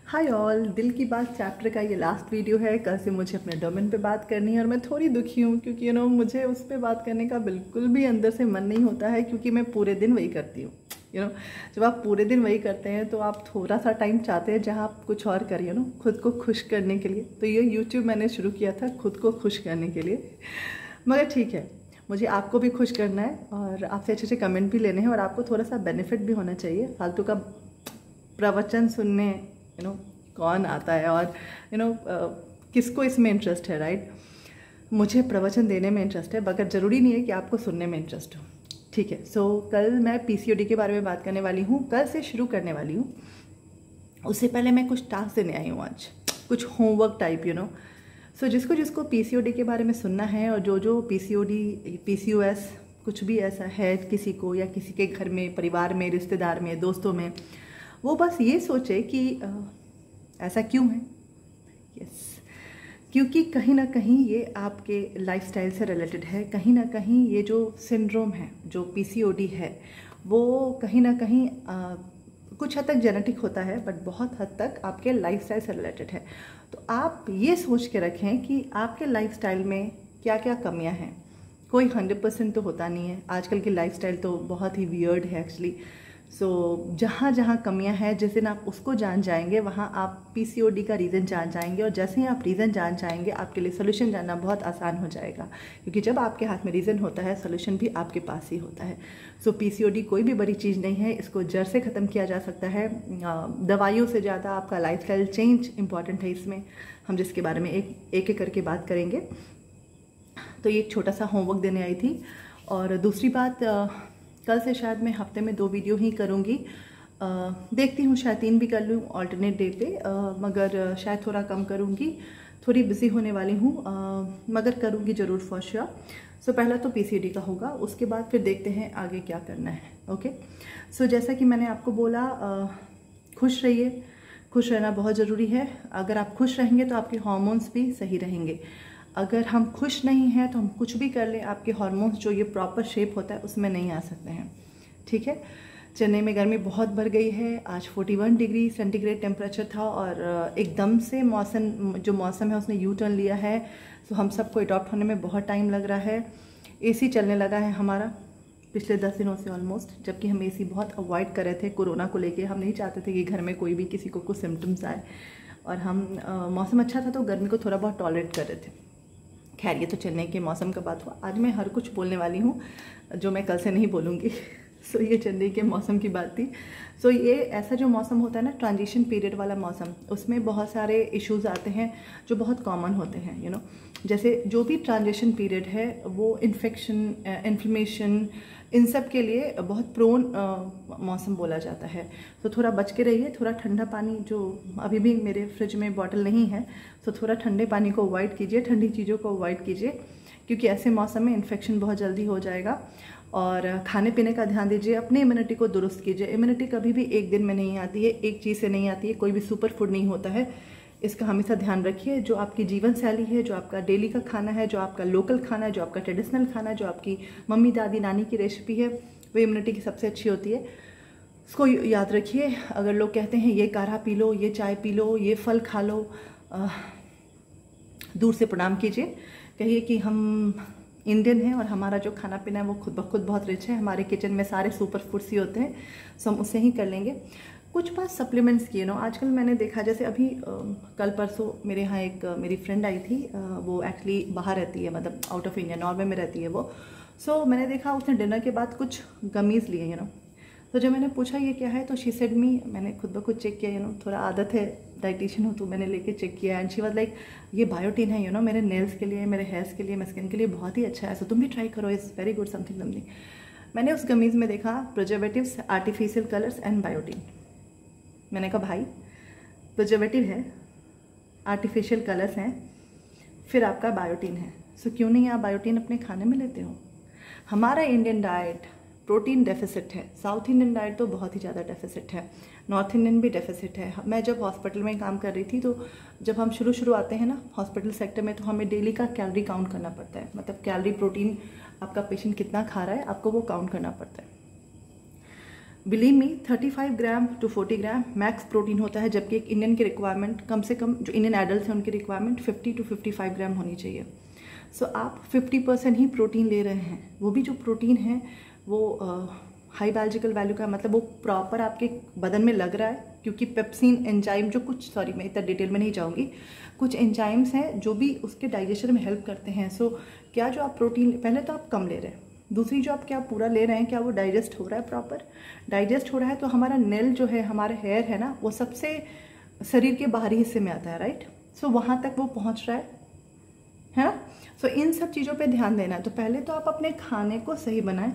Hi all, दिल की बात चैप्टर का ये लास्ट वीडियो है। कल से मुझे अपने डोमेन पे बात करनी है और मैं थोड़ी दुखी हूँ क्योंकि मुझे उस पर बात करने का बिल्कुल भी अंदर से मन नहीं होता है क्योंकि मैं पूरे दिन वही करती हूँ। जब आप पूरे दिन वही करते हैं तो आप थोड़ा सा टाइम चाहते हैं जहाँ आप कुछ और करिए खुद को खुश करने के लिए। तो ये यूट्यूब मैंने शुरू किया था खुद को खुश करने के लिए। मगर ठीक है, मुझे आपको भी खुश करना है और आपसे अच्छे अच्छे कमेंट भी लेने हैं और आपको थोड़ा सा बेनिफिट भी होना चाहिए। फालतू का प्रवचन सुनने कौन आता है और किसको इसमें इंटरेस्ट है, राइट। मुझे प्रवचन देने में इंटरेस्ट है मगर ज़रूरी नहीं है कि आपको सुनने में इंटरेस्ट हो। ठीक है, सो कल मैं पीसीओडी के बारे में बात करने वाली हूँ, कल से शुरू करने वाली हूँ। उससे पहले मैं कुछ टास्क देने आई हूँ आज, कुछ होमवर्क टाइप सो जिसको जिसको पीसीओडी के बारे में सुनना है और जो पीसीओडी पीसीओएस कुछ भी ऐसा है किसी को या किसी के घर में, परिवार में, रिश्तेदार में, दोस्तों में, वो बस ये सोचे कि ऐसा क्यों है। यस, क्योंकि कहीं ना कहीं ये आपके लाइफस्टाइल से रिलेटेड है। कहीं ना कहीं ये जो सिंड्रोम है, जो पीसीओडी है, वो कहीं ना कहीं कुछ हद तक जेनेटिक होता है बट बहुत हद तक आपके लाइफस्टाइल से रिलेटेड है। तो आप ये सोच के रखें कि आपके लाइफस्टाइल में क्या क्या कमियां हैं। कोई 100% तो होता नहीं है, आजकल की लाइफस्टाइल तो बहुत ही वियर्ड है एक्चुअली। सो जहाँ जहाँ कमियां हैं, जिस दिन आप उसको जान जाएंगे वहाँ आप पीसीओडी का रीज़न जान जाएंगे और जैसे ही आप रीज़न जान जाएंगे आपके लिए सोल्यूशन जानना बहुत आसान हो जाएगा। क्योंकि जब आपके हाथ में रीज़न होता है सोल्यूशन भी आपके पास ही होता है। सो पीसीओडी कोई भी बड़ी चीज़ नहीं है, इसको जड़ से ख़त्म किया जा सकता है। दवाइयों से ज़्यादा आपका लाइफस्टाइल चेंज इंपॉर्टेंट है इसमें, हम जिसके बारे में एक एक करके बात करेंगे। तो ये एक छोटा सा होमवर्क देने आई थी। और दूसरी बात, कल से शायद मैं हफ्ते में 2 वीडियो ही करूँगी। देखती हूँ, शायद 3 भी कर लूँ ऑल्टरनेट डे पे, मगर शायद थोड़ा कम करूँगी। थोड़ी बिजी होने वाली हूँ, मगर करूँगी ज़रूर फॉर श्योर। सो पहला तो पीसीओडी का होगा, उसके बाद फिर देखते हैं आगे क्या करना है। ओके, सो जैसा कि मैंने आपको बोला, खुश रहिए। खुश रहना बहुत ज़रूरी है। अगर आप खुश रहेंगे तो आपके हार्मोन्स भी सही रहेंगे। अगर हम खुश नहीं हैं तो हम कुछ भी कर लें, आपके हार्मोन्स जो ये प्रॉपर शेप होता है उसमें नहीं आ सकते हैं। ठीक है, चेन्नई में गर्मी बहुत बढ़ गई है। आज 41 डिग्री सेंटीग्रेड टेम्परेचर था और एकदम से मौसम है उसने यू टर्न लिया है। तो हम सबको अडॉप्ट होने में बहुत टाइम लग रहा है। एसी चलने लगा है हमारा पिछले 10 दिनों से ऑलमोस्ट, जबकि हम एसी बहुत अवॉइड कर रहे थे कोरोना को लेके। हम नहीं चाहते थे कि घर में कोई भी किसी को कुछ सिम्टम्स आए और हम मौसम अच्छा था तो गर्मी को थोड़ा बहुत टॉलरेट कर रहे थे। खैर, ये तो चेन्नई के मौसम का बात हुआ। आज मैं हर कुछ बोलने वाली हूँ जो मैं कल से नहीं बोलूँगी। सो ये चेन्नई के मौसम की बात थी। सो ये ऐसा जो मौसम होता है ना, ट्रांजिशन पीरियड वाला मौसम, उसमें बहुत सारे इश्यूज आते हैं जो बहुत कॉमन होते हैं। जैसे जो भी ट्रांजिशन पीरियड है वो इन्फेक्शन, इन्फ्लेमेशन, इन सब के लिए बहुत प्रोन मौसम बोला जाता है। तो थोड़ा बच के रहिए। थोड़ा ठंडा पानी, जो अभी भी मेरे फ्रिज में बॉटल नहीं है, तो थोड़ा ठंडे पानी को अवॉइड कीजिए, ठंडी चीज़ों को अवॉइड कीजिए, क्योंकि ऐसे मौसम में इन्फेक्शन बहुत जल्दी हो जाएगा। और खाने पीने का ध्यान दीजिए, अपने इम्यूनिटी को दुरुस्त कीजिए। इम्यूनिटी कभी भी एक दिन में नहीं आती है, एक चीज़ से नहीं आती है, कोई भी सुपर फूड नहीं होता है। इसका हमेशा ध्यान रखिए। जो आपकी जीवन शैली है, जो आपका डेली का खाना है, जो आपका लोकल खाना है, जो आपका ट्रेडिशनल खाना है, जो आपकी मम्मी दादी नानी की रेसिपी है, वो इम्यूनिटी की सबसे अच्छी होती है। उसको याद रखिए। अगर लोग कहते हैं ये काढ़ा पी लो, ये चाय पी लो, ये फल खा लो, दूर से प्रणाम कीजिए। कहिए कि हम इंडियन हैं और हमारा जो खाना पीना है वो खुद ब खुद बहुत रिच है। हमारे किचन में सारे सुपर फूड्स ही होते हैं, सो हम उससे ही कर लेंगे। कुछ बात सप्लीमेंट्स की आजकल मैंने देखा, जैसे अभी कल परसों मेरे यहाँ एक मेरी फ्रेंड आई थी। वो एक्चुअली बाहर रहती है, मतलब आउट ऑफ इंडिया, नॉर्वे में रहती है वो। सो मैंने देखा उसने डिनर के बाद कुछ गमीज़ लिए तो जब मैंने पूछा ये क्या है तो शी सेड मी, मैंने खुद ब खुद चेक किया, थोड़ा आदत है, डाइटिशियन हूँ तो मैंने लेके चेक किया। एंड शी वाज लाइक, ये बायोटीन है, मेरे नेल्स के लिए, मेरे हेयर्स के लिए, मेरे स्किन के लिए बहुत ही अच्छा है, सो तुम भी ट्राई करो, इज़ वेरी गुड समथिंग। मैंने उस गमीज़ में देखा preservatives, artificial colours and biotin. मैंने कहा भाई, प्रिजर्वेटिव है, आर्टिफिशियल कलर्स हैं, फिर आपका बायोटीन है, सो क्यों नहीं आप बायोटीन अपने खाने में लेते हो। हमारा इंडियन डाइट प्रोटीन डेफिसिट है, साउथ इंडियन डाइट तो बहुत ही ज़्यादा डेफिसिट है, नॉर्थ इंडियन भी डेफिसिट है। मैं जब हॉस्पिटल में काम कर रही थी तो जब हम शुरू आते हैं ना हॉस्पिटल सेक्टर में, तो हमें डेली का कैलोरी काउंट करना पड़ता है। मतलब कैलोरी, प्रोटीन आपका पेशेंट कितना खा रहा है आपको वो काउंट करना पड़ता है। Believe me 35 gram to 40 gram max protein होता है, जबकि एक इंडियन की रिक्वायरमेंट कम से कम जो इंडियन एडल्ट हैं उनकी रिक्वायरमेंट 50 टू 55 ग्राम होनी चाहिए। सो आप 50% ही प्रोटीन ले रहे हैं, वो भी जो प्रोटीन है वो हाई बायोलॉजिकल वैल्यू का, मतलब वो प्रॉपर आपके बदन में लग रहा है, क्योंकि पेप्सिन एंजाइम जो कुछ, सॉरी मैं इतना डिटेल में नहीं जाऊँगी, कुछ एंजाइम्स हैं जो भी उसके डाइजेशन में हेल्प करते हैं। सो क्या जो आप प्रोटीन, पहले तो आप कम ले रहे हैं, दूसरी जो आप क्या पूरा ले रहे हैं, क्या वो डाइजेस्ट हो रहा है, प्रॉपर डाइजेस्ट हो रहा है। तो हमारा नेल जो है, हमारा हेयर है ना, वो सबसे शरीर के बाहरी हिस्से में आता है, राइट। सो वहाँ तक वो पहुँच रहा है ना। सो इन सब चीज़ों पे ध्यान देना है। तो पहले तो आप अपने खाने को सही बनाएं,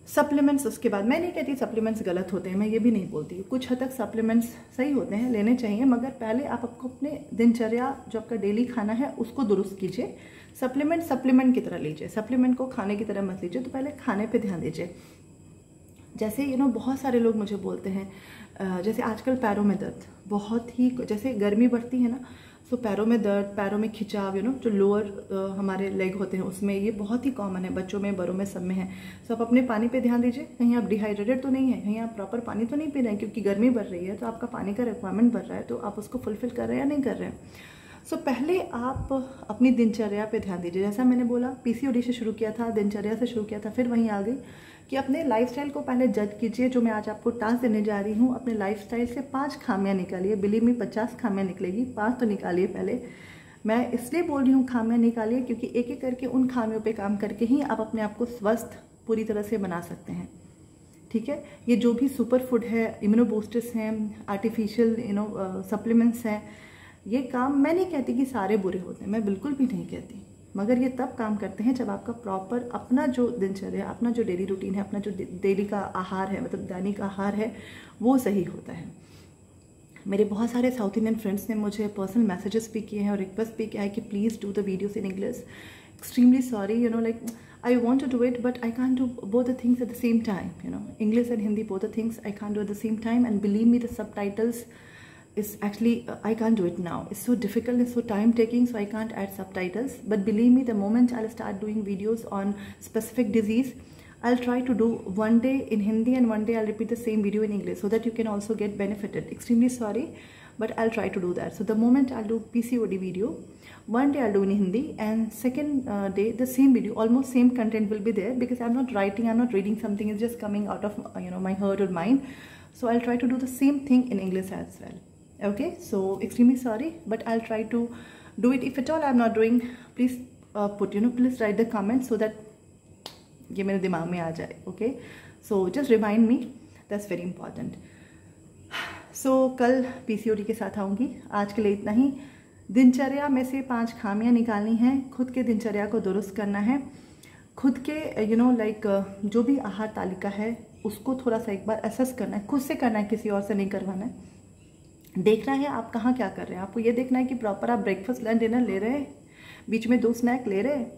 सप्लीमेंट्स उसके बाद। मैं नहीं कहती सप्लीमेंट्स गलत होते हैं, मैं ये भी नहीं बोलती, कुछ हद तक सप्लीमेंट्स सही होते हैं, लेने चाहिए, मगर पहले आप आपको अपने दिनचर्या जो आपका डेली खाना है उसको दुरुस्त कीजिए। सप्लीमेंट की तरह लीजिए, सप्लीमेंट को खाने की तरह मत लीजिए। तो पहले खाने पे ध्यान दीजिए। जैसे बहुत सारे लोग मुझे बोलते हैं, जैसे आजकल पैरों में दर्द बहुत ही, जैसे गर्मी बढ़ती है ना, सो पैरों में दर्द, पैरों में खिंचाव, जो लोअर हमारे लेग होते हैं उसमें, ये बहुत ही कॉमन है, बच्चों में, बड़ों में, सब में है। सो आप अपने पानी पे ध्यान दीजिए, कहीं आप डिहाइड्रेटेड तो नहीं है, कहीं आप प्रॉपर पानी तो नहीं पी रहे हैं, क्योंकि गर्मी बढ़ रही है तो आपका पानी का रिक्वायरमेंट बढ़ रहा है, तो आप उसको फुलफिल कर रहे हैं या नहीं कर रहे हैं। सो पहले आप अपनी दिनचर्या पे ध्यान दीजिए। जैसा मैंने बोला, पीसीओडी से शुरू किया था, दिनचर्या से शुरू किया था, फिर वहीं आ गई कि अपने लाइफस्टाइल को पहले जज कीजिए। जो मैं आज आपको टास्क देने जा रही हूँ, अपने लाइफस्टाइल से 5 खामियां निकालिए। बिलीव मी 50 खामियां निकलेगी, 5 तो निकालिए पहले। मैं इसलिए बोल रही हूँ खामियां निकालिए, क्योंकि एक एक करके उन खामियों पे काम करके ही आप अपने आप को स्वस्थ पूरी तरह से बना सकते हैं, ठीक है। ये जो भी सुपर फूड है, इम्यूनो बूस्टर्स हैं, आर्टिफिशियल सप्लीमेंट्स हैं, ये काम मैं नहीं कहती कि सारे बुरे होते हैं, मैं बिल्कुल भी नहीं कहती, मगर ये तब काम करते हैं जब आपका प्रॉपर अपना जो दिनचर्या, अपना जो डेली रूटीन है, अपना जो डेली का आहार है, मतलब दैनिक आहार है, वो सही होता है। मेरे बहुत सारे साउथ इंडियन फ्रेंड्स ने मुझे पर्सनल मैसेजेस भी किए हैं और रिक्वेस्ट भी किया है कि please do the videos in English. Extremely sorry, like I want to do it, but I can't do both the things at the same time, English and Hindi, both the things I can't do at the same time. And believe me, the subtitles is actually, I can't do it now. It's so difficult, it's so time taking, so I can't add subtitles. But believe me, the moment I'll start doing videos on specific disease, I'll try to do one day in Hindi and one day I'll repeat the same video in English, so that you can also get benefited. Extremely sorry, but I'll try to do that. So the moment I'll do PCOD video, one day I'll do in Hindi, and second day the same video, almost same content will be there, because I'm not writing, I'm not reading something, it's just coming out of my heart or mind. So I'll try to do the same thing in English as well. Okay, so extremely sorry, but I'll try to do it. If at all I'm not doing, please please write the comments, so that ये मेरे दिमाग में आ जाए। Okay, so just remind me, that's very important. So कल PCOD के साथ आऊँगी। आज के लिए इतना ही। दिनचर्या में से 5 खामियां निकालनी हैं, खुद के दिनचर्या को दुरुस्त करना है, खुद के जो भी आहार तालिका है उसको थोड़ा सा एक बार असेस करना है, खुद से करना है, किसी और से नहीं करवाना है। देखना है आप कहाँ क्या कर रहे हैं, आपको ये देखना है कि प्रॉपर आप ब्रेकफास्ट, लंच, डिनर ले रहे हैं, बीच में 2 स्नैक ले रहे हैं,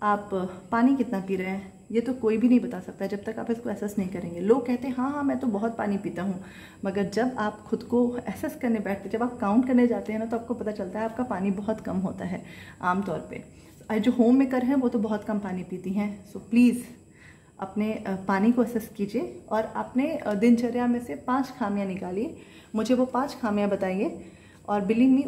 आप पानी कितना पी रहे हैं, ये तो कोई भी नहीं बता सकता जब तक आप इसको एसेस नहीं करेंगे। लोग कहते हैं हाँ मैं तो बहुत पानी पीता हूँ, मगर जब आप खुद को एसेस करने बैठते, जब आप काउंट करने जाते हैं ना, तो आपको पता चलता है आपका पानी बहुत कम होता है आमतौर पे। जो होम मेकर हैं वो तो बहुत कम पानी पीती हैं। सो प्लीज़ अपने पानी को एसेस कीजिए और अपने दिनचर्या में से 5 खामियाँ निकालिए, मुझे वो 5 खामियाँ बताइए, और बिलीव मी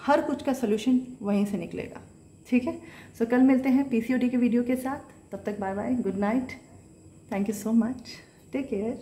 हर कुछ का सोल्यूशन वहीं से निकलेगा, ठीक है। सो कल मिलते हैं पीसीओडी के वीडियो के साथ, तब तक bye bye, good night, thank you so much, take care.